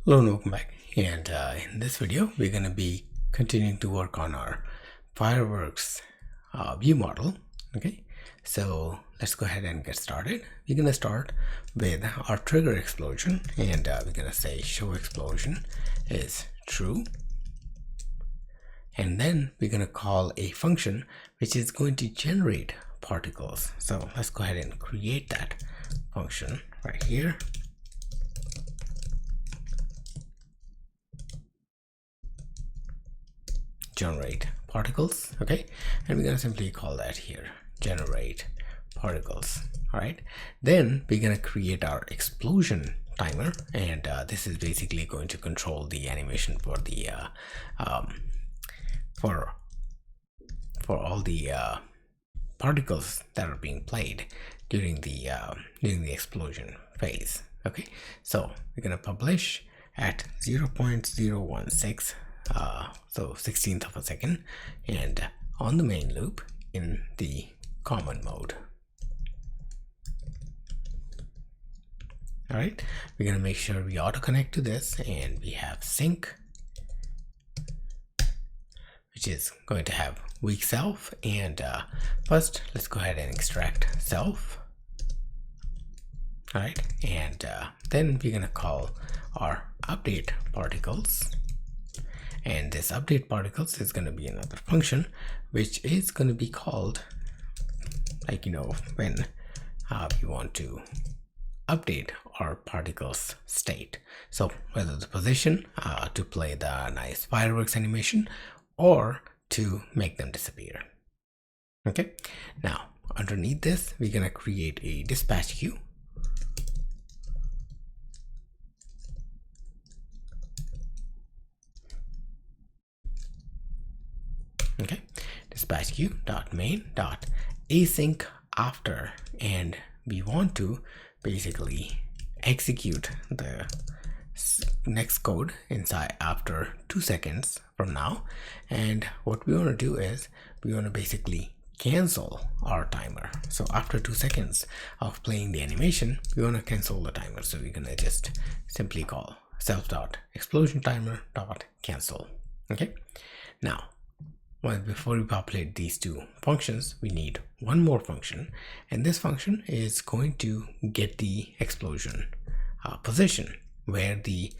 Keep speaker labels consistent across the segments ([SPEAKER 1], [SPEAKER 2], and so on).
[SPEAKER 1] Hello and welcome back, and in this video we're going to be continuing to work on our Fireworks view model. Okay, so let's go ahead and get started. We're going to start with our trigger explosion, and we're going to say show explosion is true, and then we're going to call a function which is going to generate particles. So let's go ahead and create that function right here. Generate particles. Okay, and we're going to simply call that here generate particles. All right, then we're going to create our explosion timer, and this is basically going to control the animation for the for all the particles that are being played during the explosion phase. Okay, so we're going to publish at 0.016, so 16th of a second, and on the main loop in the common mode. All right, we're going to make sure we auto connect to this, and we have sync, which is going to have weak self. And first let's go ahead and extract self. All right, and then we're going to call our update particles, and this update particles is going to be another function which is going to be called, like, you know, when we want to update our particles state, so whether the position to play the nice fireworks animation or to make them disappear. Okay, now underneath this we're going to create a dispatch queue. Okay, dispatch queue dot main dot async after, and we want to basically execute the next code inside after 2 seconds from now. And what we want to do is we want to basically cancel our timer. So after 2 seconds of playing the animation, we want to cancel the timer. So we're gonna just simply call self.explosion timer dot cancel. Okay, now before we populate these two functions, we need one more function, and this function is going to get the explosion position where the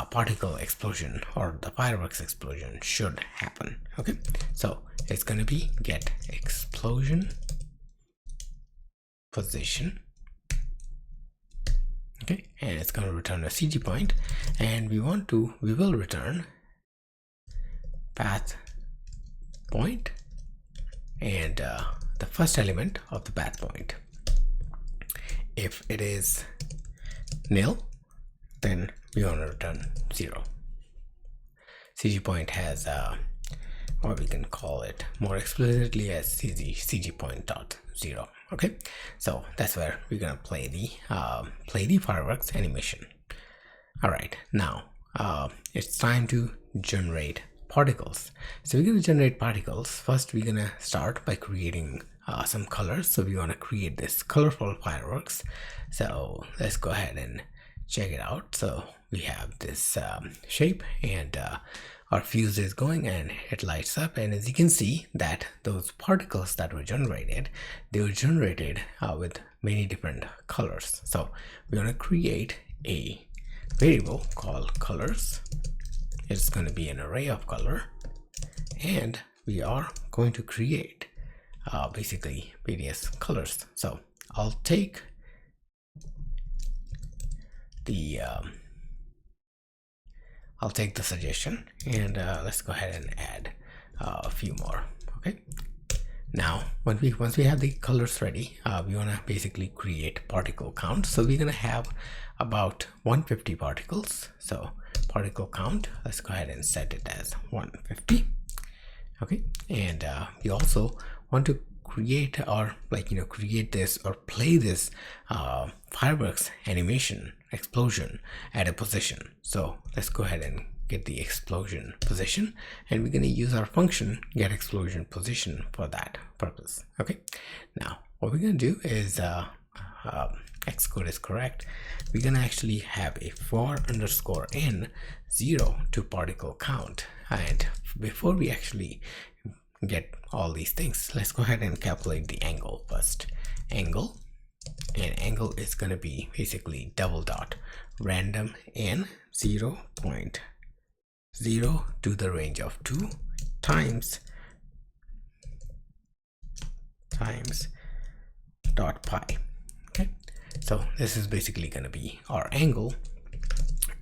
[SPEAKER 1] particle explosion or the fireworks explosion should happen. Okay, so it's going to be get explosion position. Okay, and it's going to return a CG point, and we will return path point and the first element of the path point. If it is nil, then we want to return 0. CG point has or we can call it more explicitly as CG point dot 0. Okay, so that's where we're gonna play the fireworks animation. All right, now it's time to generate particles. So we're going to generate particles. First we're going to start by creating some colors. So we want to create this colorful fireworks. So let's go ahead and check it out. So we have this shape, and our fuse is going and it lights up, and as you can see that those particles that were generated, they were generated with many different colors. So we want to create a variable called colors. It's going to be an array of color, and we are going to create basically various colors. So I'll take the suggestion, and let's go ahead and add a few more. Okay, now once we have the colors ready, we want to basically create particle count. So we're going to have about 150 particles. So particle count, let's go ahead and set it as 150. Okay, and we also want to create, or create this or play this fireworks animation explosion at a position. So let's go ahead and get the explosion position, and we're going to use our function get explosion position for that purpose. Okay, now what we're going to do is Xcode is correct, we're gonna actually have a for underscore n 0 to particle count. And before we actually get all these things, let's go ahead and calculate the angle first. Angle, and angle is going to be basically double dot random n 0.0 to the range of 2 times dot pi. Okay, so this is basically going to be our angle.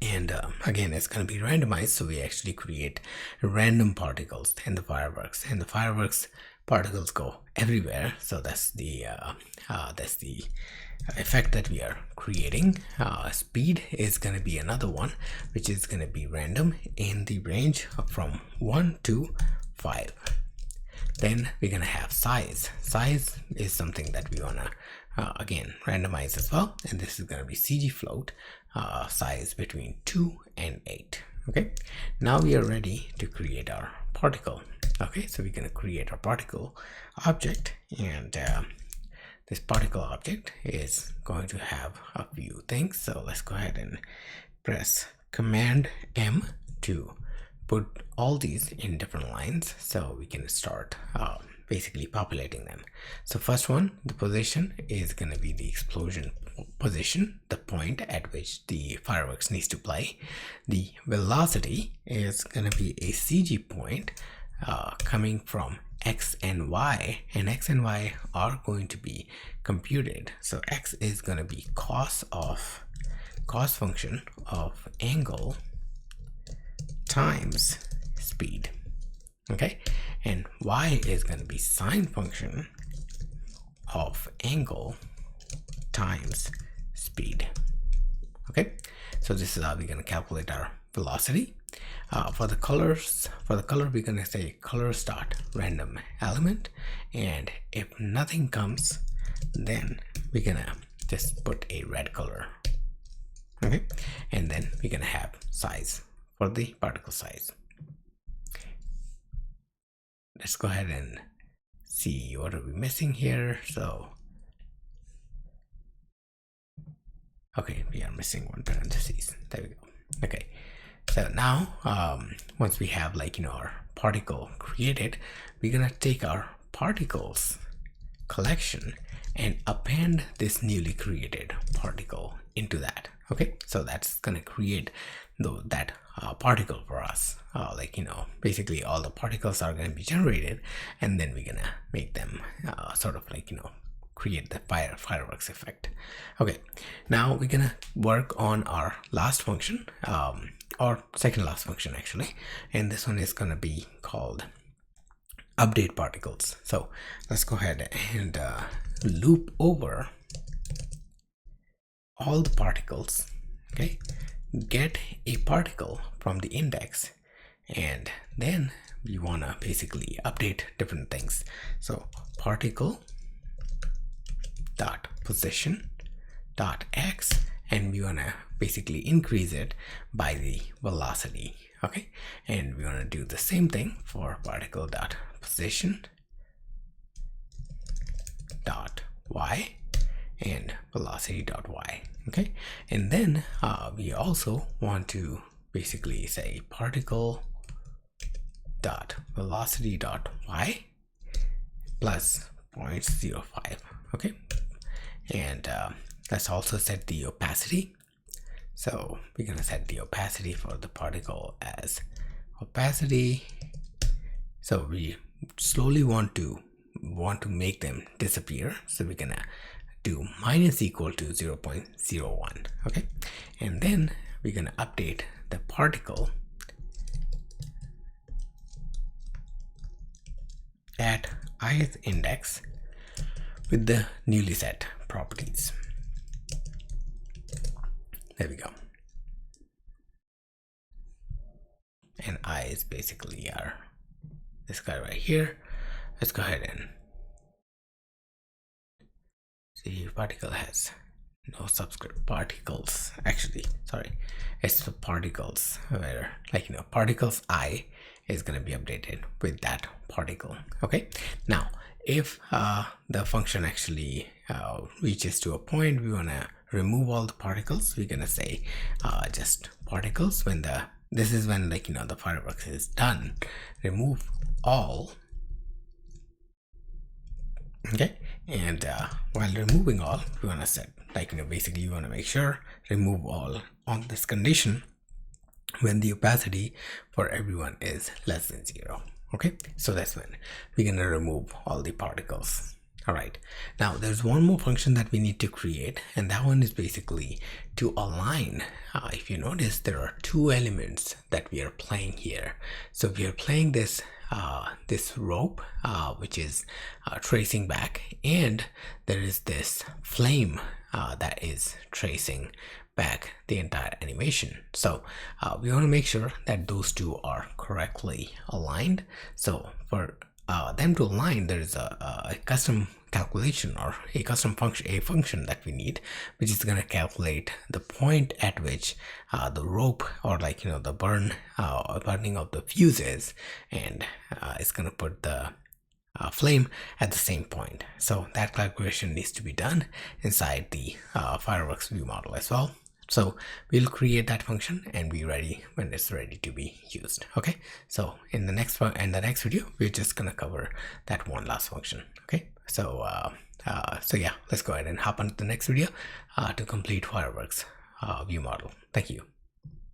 [SPEAKER 1] And again, it's going to be randomized, so we actually create random particles in the fireworks, and the fireworks particles go everywhere. So that's the effect that we are creating. Speed is going to be another one, which is going to be random in the range from 1 to 5. Then we're going to have size. Size is something that we want to again randomize as well, and this is going to be CG float, size between 2 and 8. Okay, now we are ready to create our particle. Okay, so we're going to create our particle object, and this particle object is going to have a few things. So let's go ahead and press Command M to put all these in different lines so we can start basically populating them. So first one, the position is going to be the explosion position, the point at which the fireworks needs to play. The velocity is going to be a CG point coming from X and Y, and X and Y are going to be computed. So X is going to be cos function of angle times speed. Okay, and Y is going to be sine function of angle times speed. Okay, so this is how we're going to calculate our velocity. For the color we're going to say colors dot random element, and if nothing comes, then we're gonna just put a red color. Okay, and then we're gonna have size for the particle size. Let's go ahead and see what are we missing here. So okay, we are missing one parentheses. There we go. Okay, so now once we have our particle created, we're gonna take our particles collection and append this newly created particle into that. Okay, so that's gonna create that particle for us. Basically all the particles are going to be generated, and then we're gonna make them create the fireworks effect. Okay, now we're gonna work on our last function, or second last function actually, and this one is gonna be called update particles. So let's go ahead and loop over all the particles. Okay, get a particle from the index, and then we want to basically update different things. So particle dot position dot x, and we want to basically increase it by the velocity. Okay, and we want to do the same thing for particle dot position dot y and velocity dot y. Okay, and then we also want to basically say particle dot velocity dot y plus 0.05. Okay, and let's also set the opacity. So we're gonna set the opacity for the particle as opacity. So we slowly want to make them disappear, so we're gonna do minus equal to 0.01. Okay, and then we're gonna update the particle at ith index with the newly set properties. There we go. And I is basically this guy right here. Let's go ahead and see. Particle has no subscript. Particles, actually, sorry, it's the particles where particles I is going to be updated with that particle. Okay, now if the function actually reaches to a point, we want to remove all the particles, we're gonna say just particles. When this is when, like, the fireworks is done, remove all. Okay, and while removing all, we want to set, like, basically you want to make sure remove all on this condition when the opacity for everyone is less than 0. Okay, so that's when we're gonna remove all the particles. All right, now there's one more function that we need to create, and that one is basically to align. If you notice, there are two elements that we are playing here. So we are playing this this rope, which is tracing back, and there is this flame that is tracing back the entire animation. So we want to make sure that those two are correctly aligned. So for them to align, there is a custom calculation or a custom function that we need, which is going to calculate the point at which the rope, or, like, the burning of the fuse is, and it's going to put the flame at the same point. So that calculation needs to be done inside the FireworksViewModel as well. So we'll create that function and be ready when it's ready to be used. Okay, so in the next video, we're just gonna cover that one last function. Okay, so so yeah, let's go ahead and hop on to the next video to complete Fireworks view model. Thank you.